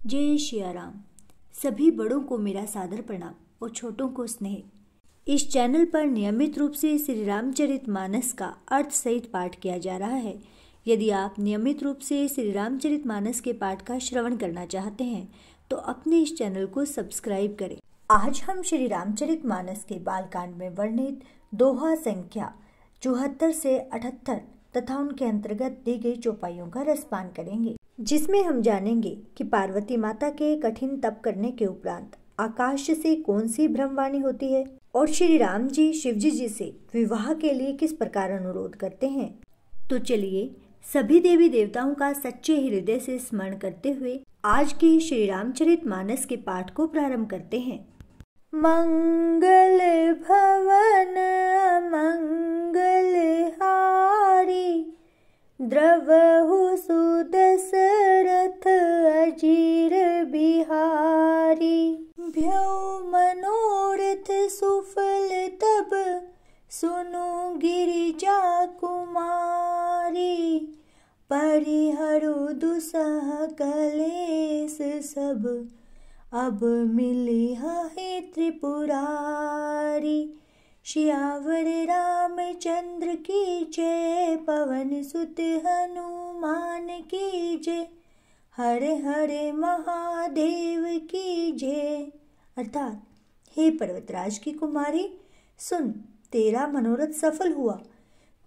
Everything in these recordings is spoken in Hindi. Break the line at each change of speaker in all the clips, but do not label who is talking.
जय सिया राम। सभी बड़ों को मेरा सादर प्रणाम और छोटों को स्नेह। इस चैनल पर नियमित रूप से श्री रामचरितमानस का अर्थ सहित पाठ किया जा रहा है। यदि आप नियमित रूप से श्री रामचरितमानस के पाठ का श्रवण करना चाहते हैं तो अपने इस चैनल को सब्सक्राइब करें। आज हम श्री रामचरितमानस के बालकांड में वर्णित दोहा संख्या 74 से 78 तथा उनके अंतर्गत दी गई चौपाइयों का रसपान करेंगे, जिसमें हम जानेंगे कि पार्वती माता के कठिन तप करने के उपरांत आकाश से कौन सी ब्रह्मवाणी होती है और श्री राम जी शिवजी जी से विवाह के लिए किस प्रकार अनुरोध करते हैं। तो चलिए सभी देवी देवताओं का सच्चे हृदय से स्मरण करते हुए आज के श्री रामचरितमानस के पाठ को प्रारंभ करते हैं। मंगल भवन मंगल हारी द्रवहु सुदशरथ अजीर बिहारी। भ्यो मनोरथ सुफल तब सुनु गिरिजा कुमारी। परिहरु दुसह कलेस सब अब मिली है त्रिपुरारी। श्यावर रामचंद्र की जय पवन सुत हनुमान की जय। हरे हरे महादेव की जय। अर्थात हे पर्वतराज की कुमारी, सुन, तेरा मनोरथ सफल हुआ।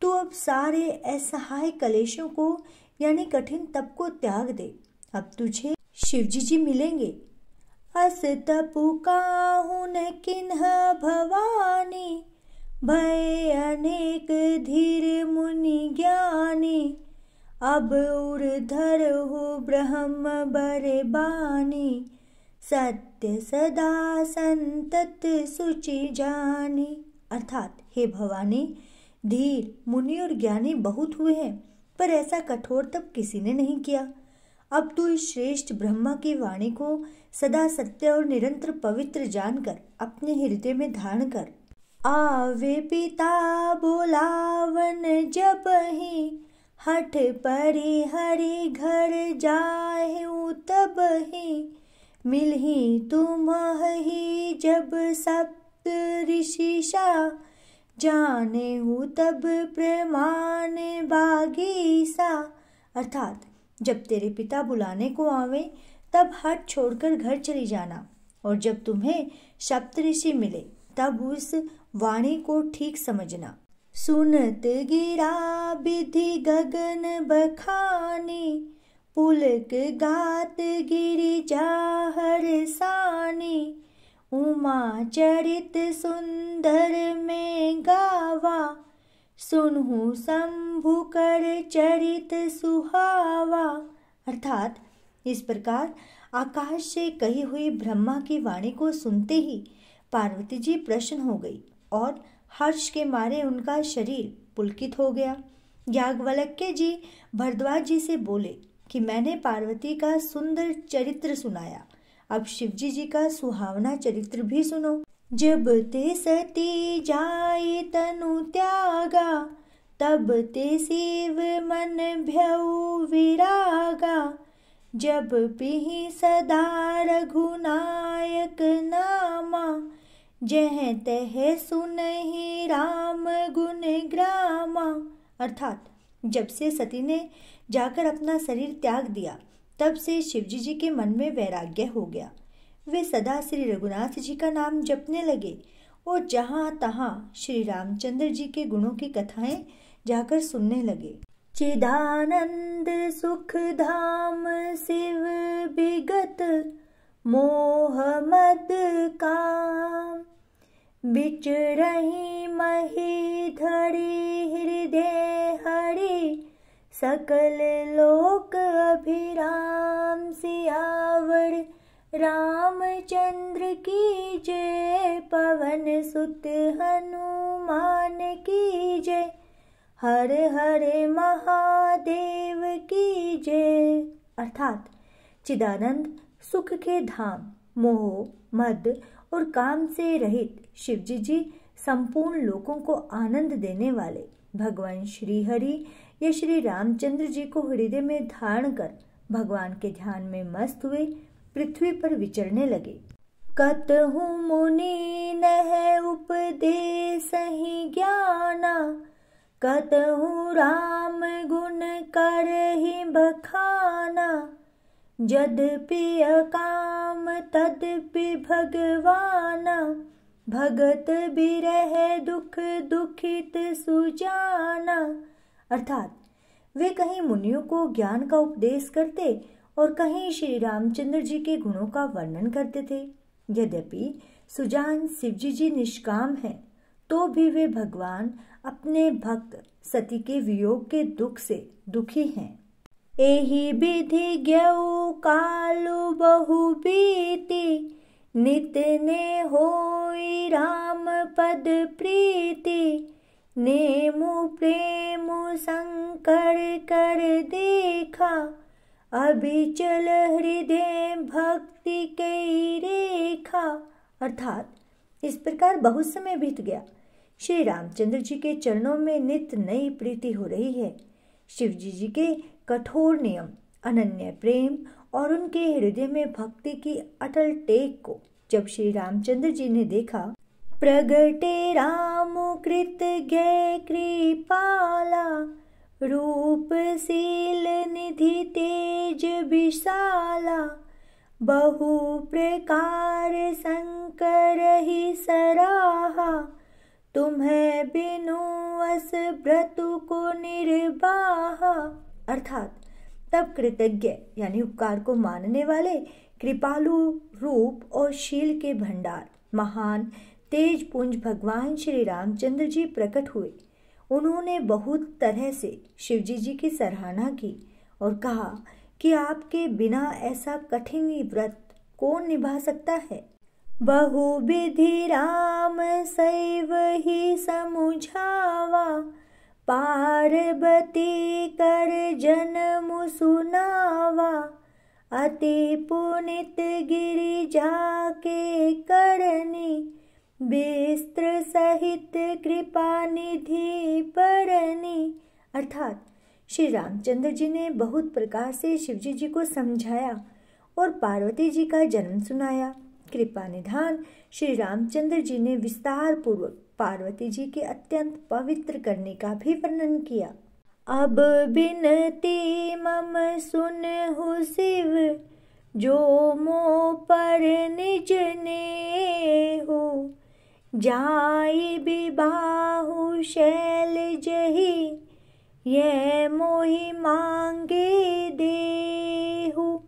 तू अब सारे असहाय कलेशों को यानी कठिन तप को त्याग दे। अब तुझे शिवजी जी मिलेंगे। अस तपु काहू न किन्ह भवानी। भय अनेक धीर मुनि ज्ञानी। अब उर्धर हो ब्रह्म बर बानी। सत्य सदा संतत सुचि जानी। अर्थात हे भवानी, धीर मुनि और ज्ञानी बहुत हुए हैं, पर ऐसा कठोर तप किसी ने नहीं किया। अब तू इस श्रेष्ठ ब्रह्मा की वाणी को सदा सत्य और निरंतर पवित्र जानकर अपने हृदय में धारण कर। आवे पिता बोलावन जबहि। हठ परि हरि घर जाहु तबहि। मिलहि तुम्हि जब सप्त ऋषिषा। जानेहु तब प्रमाण बागीसा। अर्थात जब तेरे पिता बुलाने को आवे तब हट छोड़कर घर चली जाना, और जब तुम्हें सप्तऋषि मिले तब उस वाणी को ठीक समझना। सुनत गिरा विधि गगन बखानी। पुलक गात गिरिजा हरसानी। उमा चरित सुंदर में गावा। सुनहु शंभु कर चरित सुहावा। अर्थात इस प्रकार आकाश से कही हुई ब्रह्मा की वाणी को सुनते ही पार्वती जी प्रसन्न हो गई और हर्ष के मारे उनका शरीर पुलकित हो गया। याज्ञवल्क्य जी भरद्वाज जी से बोले कि मैंने पार्वती का सुंदर चरित्र सुनाया, अब शिवजी जी का सुहावना चरित्र भी सुनो। जब ते सती जाय तनु त्यागा। तब ते शिव मन भ्यउ विरागा। जब पिहि सदा रघुनायक नामा। जह तह सुनहि राम गुण ग्रामा। अर्थात जब से सती ने जाकर अपना शरीर त्याग दिया तब से शिवजी जी के मन में वैराग्य हो गया। वे सदा श्री रघुनाथ जी का नाम जपने लगे और जहाँ तहाँ श्री रामचंद्र जी के गुणों की कथाएं जाकर सुनने लगे। चिदानंद सुख धाम शिव विगत। मोह मद काम। बिचरहि मही धरि हृदय हरि। सकल लोक अभिराम। सियावर रामचंद्र की जय। पवन सुत हनुमान की जय। हर हरे महादेव की जय। अर्थात चिदानंद सुख के धाम, मोह मद और काम से रहित शिवजी जी संपूर्ण लोकों को आनंद देने वाले भगवान श्री हरि या श्री रामचंद्र जी को हृदय में धारण कर भगवान के ध्यान में मस्त हुए पृथ्वी पर विचरने लगे। कतहु मुनि नह उपदेश ही ज्ञाना, कतहु राम गुण करहि बखाना। यद्यपि अकाम तदपि भगवाना, भगत बिरह दुख दुखित सुजाना। अर्थात वे कहीं मुनियों को ज्ञान का उपदेश करते और कहीं श्री रामचंद्र जी के गुणों का वर्णन करते थे। यद्यपि सुजान शिवजी जी निष्काम हैं, तो भी वे भगवान अपने भक्त सती के वियोग के दुख से दुखी हैं। एहि विधि ज्ञऊ कालु बहु बीति, नित ने होई राम पद प्रीति। नेमु प्रेमु शंकर कर देखा, अभिचल हृदय भक्ति की रेखा। अर्थात इस प्रकार बहुत समय बीत गया। श्री रामचंद्र जी के चरणों में नित नई प्रीति हो रही है। शिवजी जी के कठोर नियम, अनन्य प्रेम और उनके हृदय में भक्ति की अटल टेक को जब श्री रामचंद्र जी ने देखा, प्रगटे राम कृतज्ञ कृपाला, रूप शील निधि तेज विशाला। बहु प्रकार शंकर ही सराहा, तुम्हें बिनु अस व्रतु को निर्वाहा। अर्थात तब कृतज्ञ यानी उपकार को मानने वाले, कृपालु रूप और शील के भंडार, महान तेज पुंज भगवान श्री रामचंद्र जी प्रकट हुए। उन्होंने बहुत तरह से शिवजी जी की सराहना की और कहा कि आपके बिना ऐसा कठिन व्रत कौन निभा सकता है। बहुविधि राम सैव ही समुझावा, पार्वती कर जन्म सुनावा। अति पुनित गिरिजा के करनी, विस्त्र सहित कृपा निधि परनी। अर्थात श्री रामचंद्र जी ने बहुत प्रकार से शिवजी जी को समझाया और पार्वती जी का जन्म सुनाया। कृपा निधान श्री रामचंद्र जी ने विस्तार पूर्वक पार्वती जी के अत्यंत पवित्र करने का भी वर्णन किया। अब बिनती मम सुनहु शिव, जो मो पर निज नेहु। जाई बिबाहु शैल जही, ये मोहि मांगे देहु।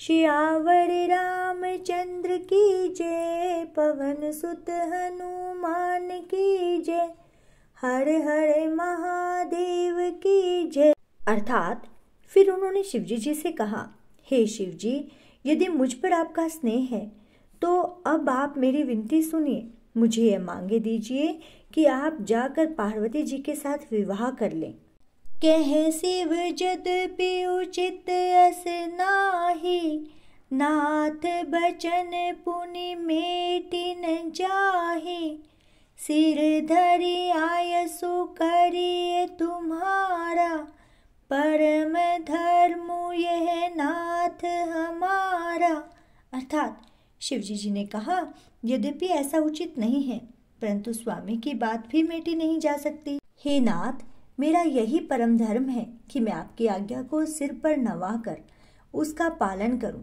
श्यावर रामचंद्र की जय, पवन सुत हनुमान की जय, हर हर महादेव की जय। अर्थात फिर उन्होंने शिवजी जी से कहा, हे शिवजी, यदि मुझ पर आपका स्नेह है तो अब आप मेरी विनती सुनिए। मुझे यह मांगे दीजिए कि आप जाकर पार्वती जी के साथ विवाह कर लें। कह शिव यद्यपि उचित अस नाही, नाथ बचन पुनि मेटि न जाहि। सिर धरि आयसु करिए तुम्हारा, परम धर्म यह नाथ हमारा। अर्थात शिवजी जी ने कहा, यद्यपि ऐसा उचित नहीं है, परंतु स्वामी की बात भी मेटी नहीं जा सकती। हे नाथ, मेरा यही परम धर्म है कि मैं आपकी आज्ञा को सिर पर नवाकर उसका पालन करूं।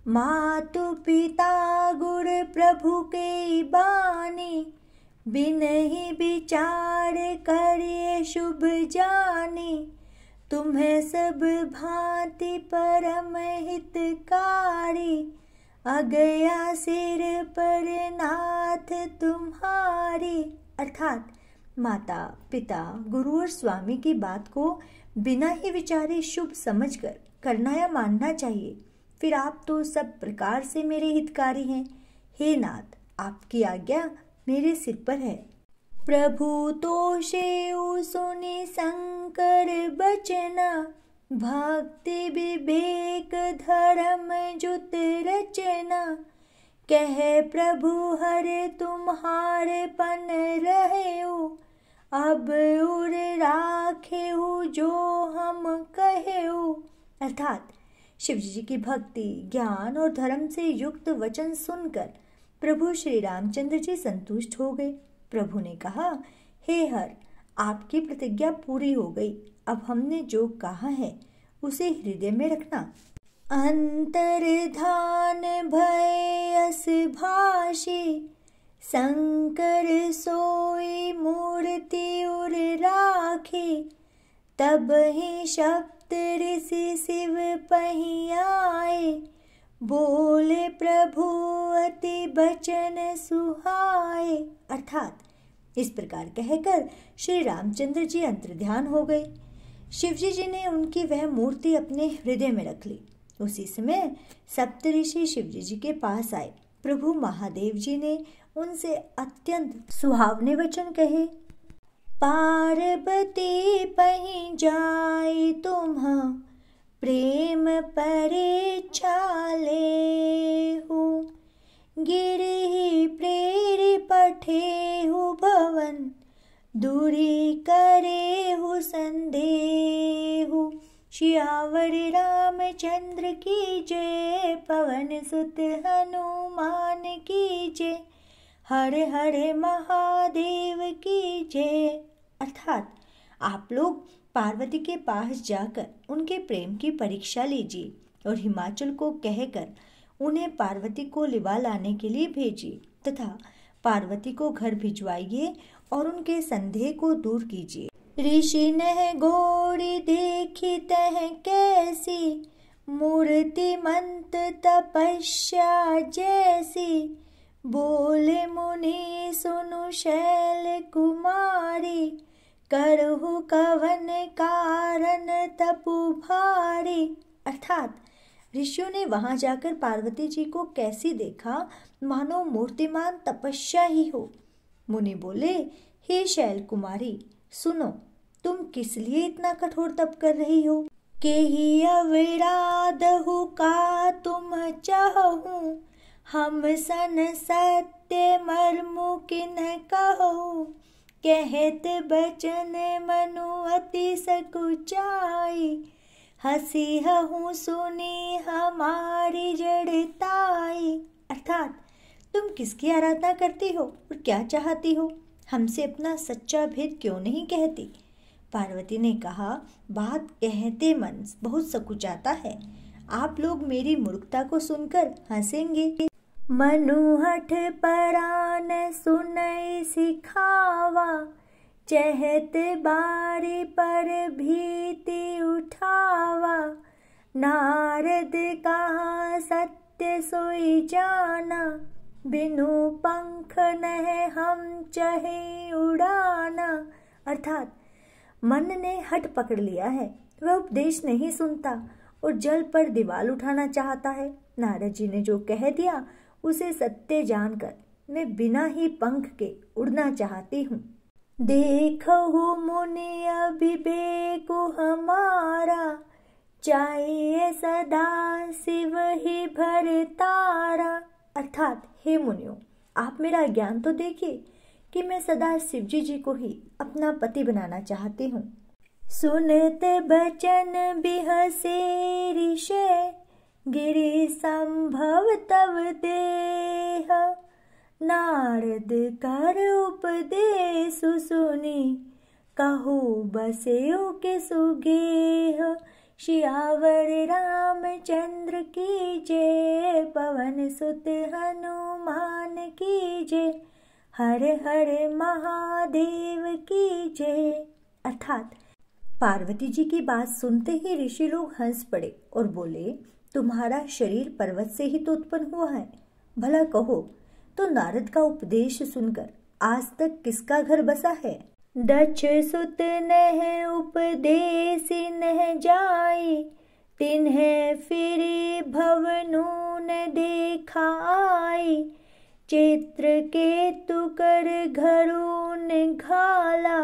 मातु पिता गुर प्रभु के बानी, बिनहि विचार करिए शुभ जानी। तुम्हें सब भांति परम हितकारी, अगया सिर पर नाथ तुम्हारी। अर्थात माता पिता गुरु और स्वामी की बात को बिना ही विचारे शुभ समझकर करना या मानना चाहिए। फिर आप तो सब प्रकार से मेरे हितकारी हैं। हे नाथ, आपकी आज्ञा मेरे सिर पर है। प्रभु तोषेउ सुनि शंकर बचना, भक्ति विवेक धर्म जुत रचना। कह प्रभु हरे तुम्हारे पन रहेउ, अब उर राखेउ जो हम कहेउ। अर्थात शिवजी जी की भक्ति, ज्ञान और धर्म से युक्त वचन सुनकर प्रभु श्री रामचंद्र जी संतुष्ट हो गए। प्रभु ने कहा, हे हर, आपकी प्रतिज्ञा पूरी हो गई। अब हमने जो कहा है उसे हृदय में रखना। अंतर्धान भय अस भाषी, शंकर सोई मूर्ति उर राखी। तब ही सप्त ऋषि शिव पही आए, बोले प्रभु अति बचन सुहाए। अर्थात इस प्रकार कहकर श्री रामचंद्र जी अंतर्ध्यान हो गए। शिवजी जी ने उनकी वह मूर्ति अपने हृदय में रख ली। उसी समय सप्तऋषि शिवजी जी के पास आए। प्रभु महादेव जी ने उनसे अत्यंत सुहावने वचन कहे। पार्वती पही जाई तुम्हा, प्रेम परीक्षा लेहु। गिरहि प्रेरि पठेहु भवन, दूरी करेहु संदेहु। सियावर रामचंद्र की जय, पवन सुत हनुमान की जय। हर हर महादेव की जय। अर्थात आप लोग पार्वती के पास जाकर उनके प्रेम की परीक्षा लीजिए और हिमाचल को कहकर उन्हें पार्वती को लिवा लाने के लिए भेजिए तथा पार्वती को घर भिजवाइए और उनके संदेह को दूर कीजिए। ऋषि ने गौरी देखी तह कैसी, मूर्तिमंत तपस्या जैसी। बोले मुनि सुनु शैल कुमारी, करहु कवन कारण तपु भारी। अर्थात ऋषियों ने वहां जाकर पार्वती जी को कैसी देखा, मानो मूर्तिमान तपस्या ही हो। मुनि बोले, हे शैल कुमारी, सुनो, तुम किस लिए इतना कठोर तप कर रही हो? केहि अविराधहु का तुम चाहूं, हम सन सत्य मर्मु किन्ह कहूं। कहत बचन मनु अति सकुचाई, हसी हूँ सुनी हमारी जड़ताई। अर्थात तुम किसकी आराधना करती हो और क्या चाहती हो? हमसे अपना सच्चा भेद क्यों नहीं कहती? पार्वती ने कहा, बात कहते मन बहुत सकुचाता है। आप लोग मेरी मूर्खता को सुनकर हंसेंगे। मनुहठ परान सुनई सिखावा, चहत बारी पर भीति उठावा। नारद कहा सत्य सोई जाना, बिनु पंख नह हम चहे उड़ाना। अर्थात मन ने हट पकड़ लिया है, वह उपदेश नहीं सुनता और जल पर दीवाल उठाना चाहता है। नारद जी ने जो कह दिया उसे सत्य जानकर मैं बिना ही पंख के उड़ना चाहती हूँ। देखो मुनि अभिवेक हमारा, चाहिए सदा शिव ही भरतारा। अर्थात हे मुनियों, आप मेरा ज्ञान तो देखिए कि मैं सदा शिवजी जी को ही अपना पति बनाना चाहती हूँ। सुनत बचन बिहसे ऋषि, गिरि संभव तव देह। नारद कर उपदेश सुनी, कहु बसेउ के सुगेह। सियावर रामचंद्र की जय, पवन सुत हनुमान की जय। हर हर महादेव की जय। अर्थात पार्वती जी की बात सुनते ही ऋषि लोग हंस पड़े और बोले, तुम्हारा शरीर पर्वत से ही तो उत्पन्न हुआ है। भला कहो तो नारद का उपदेश सुनकर आज तक किसका घर बसा है? दक्ष सुत नह उपदेश नह जाई, तिन्ह फिरी भवनून देखा आई। चित्रकेतु कर घरून घाला,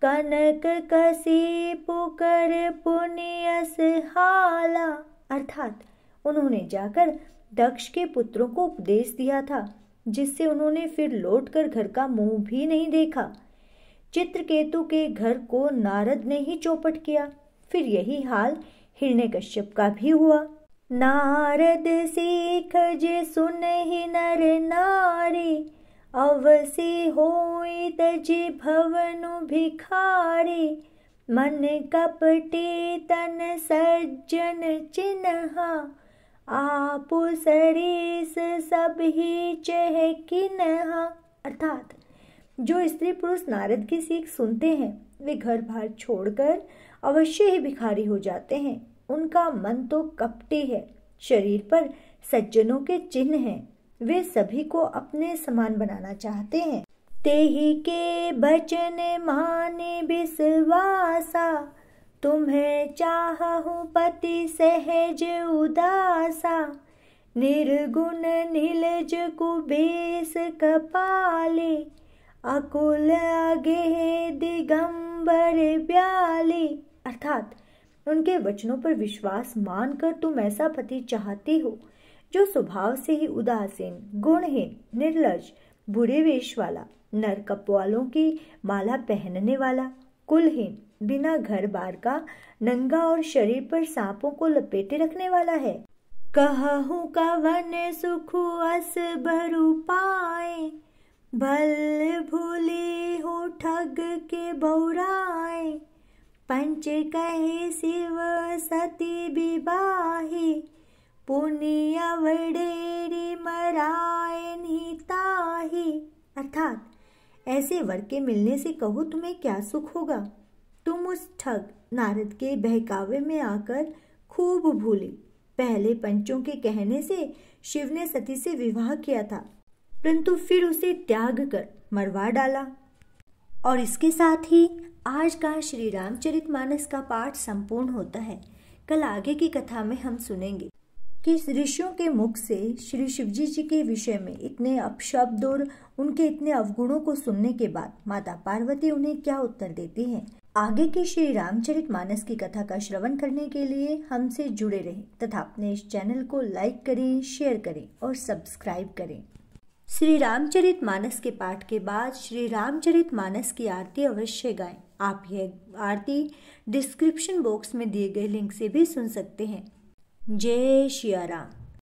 कनक कसीपु कर पुनियस हाला। अर्थात उन्होंने जाकर दक्ष के पुत्रों को उपदेश दिया था, जिससे उन्होंने फिर लौटकर घर का मुंह भी नहीं देखा। चित्रकेतु के घर को नारद ने ही चौपट किया। फिर यही हाल हिरण्यकश्यप का भी हुआ। नारद सीख जे सुनहि नर नारी, अवसी होई तजी भवनु भिखारी। मन कपटी तन सज्जन चिन्हा, आपु सरीस सब ही चह किन्हा। अर्थात जो स्त्री पुरुष नारद की सीख सुनते हैं वे घर बार छोड़कर अवश्य ही भिखारी हो जाते हैं। उनका मन तो कपटी है, शरीर पर सज्जनों के चिन्ह हैं। वे सभी को अपने समान बनाना चाहते हैं। तेहि के बचन माने विश्वासा, तुम्हें चाहूं पति सहज उदासा। निर्गुण नीलज कुबेश कपाली, अकुल आगे दिगंबर ब्याली। अर्थात उनके वचनों पर विश्वास मानकर तुम ऐसा पति चाहती हो जो स्वभाव से ही उदासीन, गुणहीन, निर्लज, बुरे वेश वाला, नर कपवालों की माला पहनने वाला, कुलहीन, बिना घर बार का, नंगा और शरीर पर सांपों को लपेटे रखने वाला है। कहूँ कवन सुख अस भरु पाए, भल भूली हो ठग के बौराए। पंच कहे शिव सती विवाही, पुण्य वडेरी मराए निताही। अर्थात ऐसे वर के मिलने से कहो तुम्हें क्या सुख होगा। तुम उस ठग नारद के बहकावे में आकर खूब भूली। पहले पंचों के कहने से शिव ने सती से विवाह किया था, परंतु फिर उसे त्याग कर मरवा डाला। और इसके साथ ही आज का श्री रामचरितमानस का पाठ संपूर्ण होता है। कल आगे की कथा में हम सुनेंगे कि ऋषियों के मुख से श्री शिवजी जी के विषय में इतने अपशब्द और उनके इतने अवगुणों को सुनने के बाद माता पार्वती उन्हें क्या उत्तर देती हैं। आगे की श्री रामचरितमानस की कथा का श्रवण करने के लिए हमसे जुड़े रहें तथा अपने इस चैनल को लाइक करें, शेयर करें और सब्सक्राइब करें। श्री रामचरितमानस के पाठ के बाद श्री रामचरितमानस की आरती अवश्य गाएं। आप यह आरती डिस्क्रिप्शन बॉक्स में दिए गए लिंक से भी सुन सकते हैं। जय श्री राम।